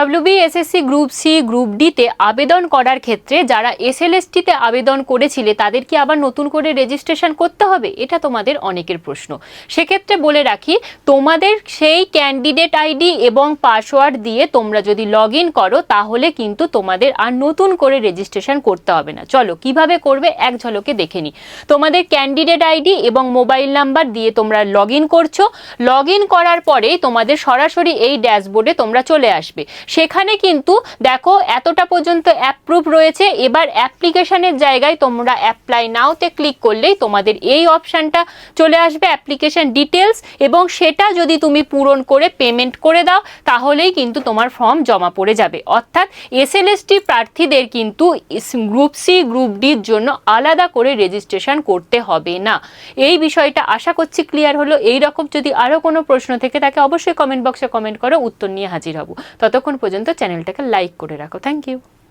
WBSSC group C group ডিতে আবেদন করার ক্ষেত্রে যারা SLSTতে আবেদন করেছিলে তাদের কি আবার নতুন করে রেজিস্ট্রেশন করতে হবে? এটা তোমাদের অনেকের প্রশ্ন। সেক্ষেত্রে বলে রাখি, তোমাদের সেই ক্যান্ডিডেট আইডি এবং পাসওয়ার্ড দিয়ে তোমরা যদি লগ ইন করো তাহলে কিন্তু তোমাদের আর নতুন করে রেজিস্ট্রেশন করতে হবে না। চলো কিভাবে করবে এক ঝলকে দেখে নিই। তোমাদের ক্যান্ডিডেট আইডি এবং মোবাইল নাম্বার দিয়ে তোমরা লগ ইন করছো। লগ ইন করার পরেই তোমাদের সরাসরি এই ড্যাশবোর্ডে তোমরা চলে আসবে। সেখানে কিন্তু দেখো এতটা পর্যন্ত অ্যাপ্রুভ রয়েছে। এবার অ্যাপ্লিকেশনের জায়গায় তোমরা অ্যাপ্লাই নাওতে ক্লিক করলেই তোমাদের এই অপশানটা চলে আসবে, অ্যাপ্লিকেশন ডিটেলস, এবং সেটা যদি তুমি পূরণ করে পেমেন্ট করে দাও তাহলেই কিন্তু তোমার ফর্ম জমা পড়ে যাবে। অর্থাৎ SLST প্রার্থীদের কিন্তু গ্রুপ সি গ্রুপ ডির জন্য আলাদা করে রেজিস্ট্রেশন করতে হবে না। এই বিষয়টা আশা করছি ক্লিয়ার হলো। এই রকম যদি আরও কোনো প্রশ্ন থেকে থাকে অবশ্যই কমেন্ট বক্সে কমেন্ট করো, উত্তর নিয়ে হাজির হব। ততক্ষণ পর্যন্ত চ্যানেলটাকে লাইক করে রাখো। Thank you.